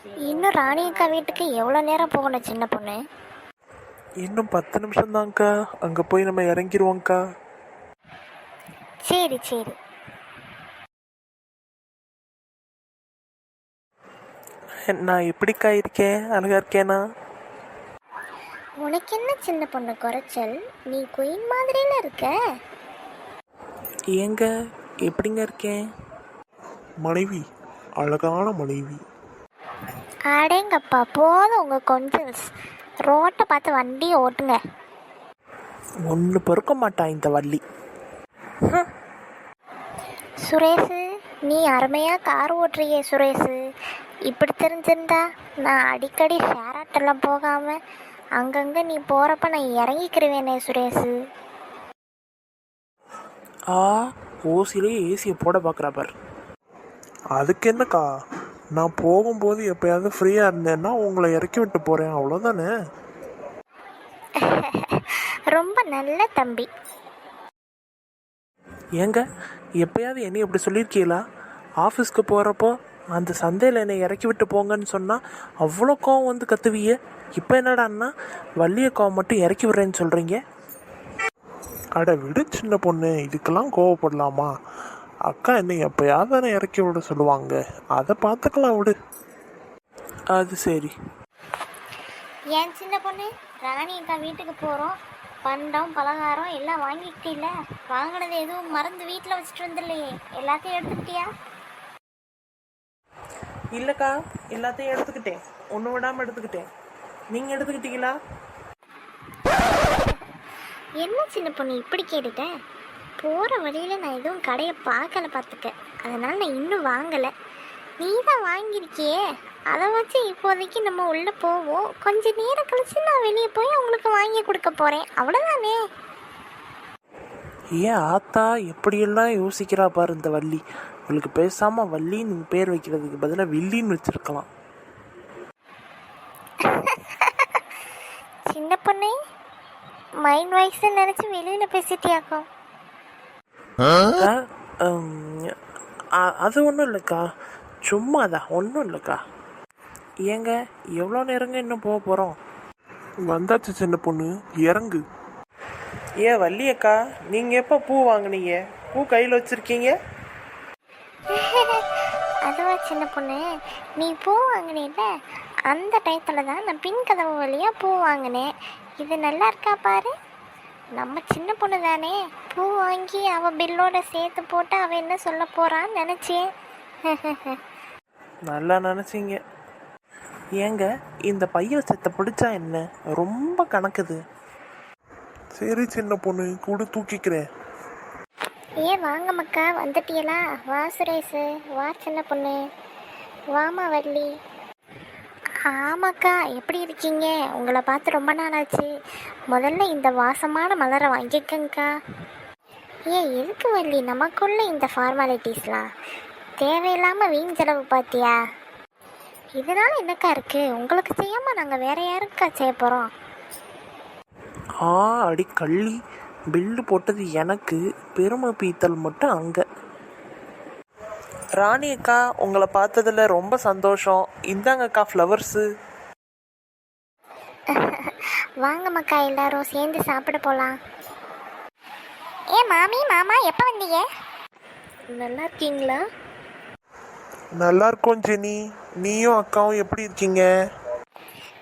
இன்னும் ராணி அக்கா வீட்டுக்கு எவ்வளோ நேரம் போகணும் சின்ன பொண்ணு? இன்னும் 10 நிமிஷம் தான்க்கா. அங்கே போய் நம்ம இறங்கிடுவோங்க்கா. சரி சரி. நான் எப்படிக்கா இருக்கேன்? அழகா இருக்கேனா? உனக்கு என்ன சின்ன பொண்ணு குறைச்சல்? நீ குயின் மாதிரில இருக்க. ஏங்க எப்படிங்க இருக்கேன்? மனைவி, அழகான மனைவி. அடேங்கப்பா, போதும் உங்கள் கொஞ்சம். ரோட்டை பார்த்து வண்டியை ஓட்டுங்க. ஒன்று பொறுக்க மாட்டான் இந்த வள்ளி. சுரேஷு, நீ அருமையாக கார் ஓட்டுறியே சுரேஷு. இப்படி தெரிஞ்சிருந்தா நான் அடிக்கடி ஷேர் ஆட்டெல்லாம் போகாமல் அங்கங்கே நீ போகிறப்ப நான் இறங்கிக்கிருவேனே சுரேஷு. ஓசிலே ஏசியை போட பார்க்குறா பார். அதுக்கு என்னக்கா, நான் போகும்போது எப்பயாவது ஃப்ரீயாக இருந்தேன்னா உங்களை இறக்கி விட்டு போகிறேன், அவ்வளோதானே. ரொம்ப நல்ல தம்பி. ஏங்க எப்பயாவது என்னை இப்படி சொல்லியிருக்கீங்களா? ஆஃபீஸ்க்கு போகிறப்போ அந்த சந்தையில் என்னை இறக்கி விட்டு போங்கன்னு சொன்னால் அவ்வளோ கோவம் வந்து கத்துவியே. இப்போ என்னடான்னா வள்ளிய கோவம் மட்டும் இறக்கி விடுறேன்னு சொல்கிறீங்க. அட விடு சின்ன பொண்ணு, இதுக்கெல்லாம் கோவப்படலாமா? அக்கா என்னை எப்பயாவது தானே இறக்கி விட சொல்லுவாங்க, அதை பார்த்துக்கலாம் விடு. அது சரி. ஏன் சின்ன பொண்ணு, ராணி அக்கா வீட்டுக்கு போகிறோம், பண்டம் பலகாரம் எல்லாம் வாங்கிக்கிட்டீல்ல? வாங்கினது எதுவும் மறந்து வீட்டில் வச்சுட்டு வந்துடலையே, எல்லாத்தையும் எடுத்துக்கிட்டியா? இல்லைக்கா, எல்லாத்தையும் எடுத்துக்கிட்டேன், ஒன்று விடாமல் எடுத்துக்கிட்டேன். நீங்கள் எடுத்துக்கிட்டீங்களா? என்ன சின்ன பொண்ணு இப்படி கேட்டுட்டேன்? போகிற வழியில் நான் எதுவும் கடையை பார்க்கல பார்த்துக்க, அதனால் நான் இன்னும் வாங்கலை. நீ தான் வாங்கியிருக்கியே, அதை வச்சு இப்போதைக்கு நம்ம உள்ளே போவோம். கொஞ்சம் நேரம் கழிச்சு நான் வெளியே போய் உங்களுக்கு வாங்கி கொடுக்க போகிறேன், அவ்வளோதானே. ஏன் ஆத்தா எப்படியெல்லாம் யோசிக்கிறா பாரு இந்த வள்ளி. உங்களுக்கு பேசாமல் வள்ளின்னு பேர் வைக்கிறதுக்கு பதிலாக வில்லின்னு வச்சுருக்கலாம். சின்ன பொண்ணு, மைண்ட் வாய்ஸ் நினச்சி வெளியில் பேசிட்டியாக்கும். அது ஒன்றும் இல்லைக்கா, சும்மாதான், ஒன்றும் இல்லைக்கா. ஏங்க எவ்வளோ நேரங்க இன்னும் போக போகிறோம்? வந்தாச்சு சின்ன பொண்ணு, இறங்கு. வள்ளியக்கா, நீங்கள் எப்போ பூ வாங்கினீங்க? பூ கையில் வச்சுருக்கீங்க? அதுவா சின்ன பொண்ணு, நீ பூ வாங்கினேல அந்த டயத்தில் தான் நான் பின் கதவு வழியாக பூ வாங்கினேன். இது நல்லா இருக்கா பாரு. நம்ம சின்ன பொண்ணு தானே, பூ வாங்கி அவள் பில்லோட சேர்த்து போட்டு அவள் என்ன சொல்ல போகிறான்னு நினச்சேன். நல்லா நினச்சிங்க. ஏங்க இந்த பையன் செத்த பிடிச்சா என்ன, ரொம்ப கணக்குது. சரி சின்ன பொண்ணு, கூட தூக்கிக்கிறேன். வாங்க மக்கா, வந்துட்டியலா? வா சுரேஷு, வா சின்ன பொண்ணு, வாமா வள்ளி. ஆமாக்கா, எப்படி இருக்கீங்க? உங்களை பார்த்து ரொம்ப நாள் ஆச்சு. முதல்ல இந்த வாசமான மலரை வாங்கிக்கங்கக்கா. எதுக்கு வள்ளி நமக்குள்ள இந்த ஃபார்மாலிட்டிஸ்லாம்? தேவையில்லாமல் வீண் செலவு பார்த்தியா? இதனால என்னக்கா இருக்குது? உங்களுக்கு செய்யாமல் நாங்கள் வேற யாருக்கா செய்ய போகிறோம்? அடி கள்ளி, பில்லு போட்டது எனக்கு, பெருமை பீத்தல் மட்டும் அங்கே. ராணி அக்கா, உங்களை பார்த்ததில் ரொம்ப சந்தோஷம். இந்தாங்கக்கா ஃப்ளவர்ஸு. வாங்க மக்கா, எல்லாரும் சேர்ந்து சாப்பிட போகலாம். மாமி மாமா எப்போ வந்தீங்க? நல்லா இருக்கீங்களா? நல்லா இருக்கோம் ஜெனி, நீயும் அக்காவும் எப்படி இருக்கீங்க?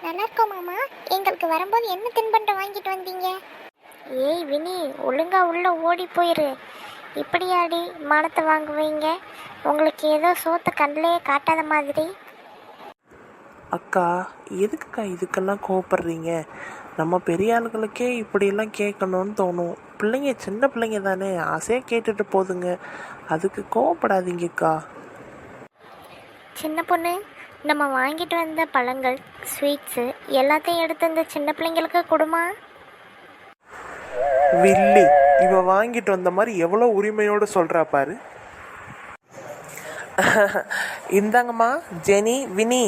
நல்லா இருக்கோம் மாமா. எங்களுக்கு வரும்போது என்ன தின்பண்டம் வாங்கிட்டு வந்தீங்க? வினி, ஒழுங்கா உள்ள ஓடி போயிரு. இப்படியாடி மானத்தை வாங்குவீங்க? உங்களுக்கு ஏதோ சோத்தை கண்ணிலே காட்டாத மாதிரி. அக்கா எதுக்குக்கா இதுக்கெல்லாம் கோவப்படுறீங்க? நம்ம பெரிய ஆளுகளுக்கே இப்படியெல்லாம் கேட்கணும்னு தோணும். பிள்ளைங்க சின்ன பிள்ளைங்க தானே, ஆசையாக கேட்டுட்டு போதுங்க, அதுக்கு கோவப்படாதீங்கக்கா. சின்ன பொண்ணு, நம்ம வாங்கிட்டு வந்த பழங்கள், ஸ்வீட்ஸு எல்லாத்தையும் எடுத்து அந்த சின்ன பிள்ளைங்களுக்கு கொடுமா. வில்லி, இவ வாங்கிட்டு வந்த மாதிரி எவ்வளோ உரிமையோடு சொல்கிறா பாரு. இந்தாங்கம்மா ஜெனி, வினி,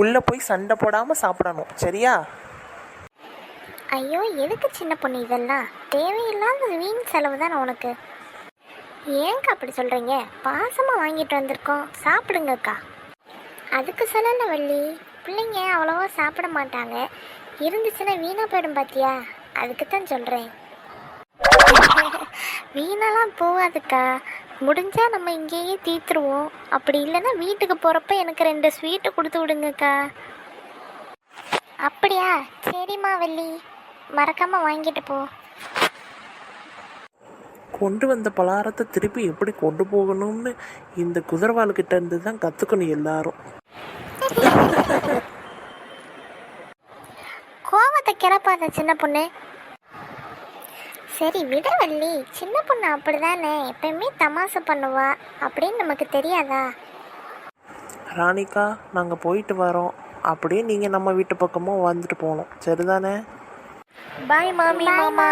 உள்ளே போய் சண்டை போடாமல் சாப்பிடணும், சரியா? ஐயோ, எதுக்கு சின்ன பொண்ணு இதெல்லாம்? தேவையில்லாத வீண் செலவு தானே உனக்கு. ஏங்க அப்படி சொல்கிறீங்க? பாசமாக வாங்கிட்டு வந்திருக்கோம், சாப்பிடுங்கக்கா. அதுக்கு சொல்லலை வள்ளி. பிள்ளைங்க அவ்வளோவா சாப்பிட மாட்டாங்க, இருந்துச்சுன்னா வீணாக போயிடும் பார்த்தியா, அதுக்கு தான் சொல்கிறேன். வீணெல்லாம் போகாதுக்கா, முடிஞ்சா நம்ம இங்கேயே தீத்துருவோம். அப்படி இல்லைன்னா வீட்டுக்கு போகிறப்ப எனக்கு 2 ஸ்வீட்டு கொடுத்து விடுங்கக்கா. அப்படியா, சரிம்மா வள்ளி, மறக்காமல் வாங்கிட்டு போ. கொண்டு வந்த பலகாரத்தை திருப்பி எப்படி கொண்டு போகணும்னு இந்த குதிரவாள்கிட்ட இருந்து தான் கற்றுக்கணும் எல்லாரும். கோவத்தை கிளப்பாத சின்ன பொண்ணு. சரி விட வள்ளி, சின்ன பொண்ணு அப்படிதானே, எப்பயுமே தமாசை பண்ணுவா, அப்படின்னு நமக்கு தெரியாதா? ராணிக்கா, நாங்கள் போயிட்டு வரோம். அப்படியே நீங்கள் நம்ம வீட்டு பக்கமாக வந்துட்டு போகணும், சரிதானே? பாய் மாமி மாமா.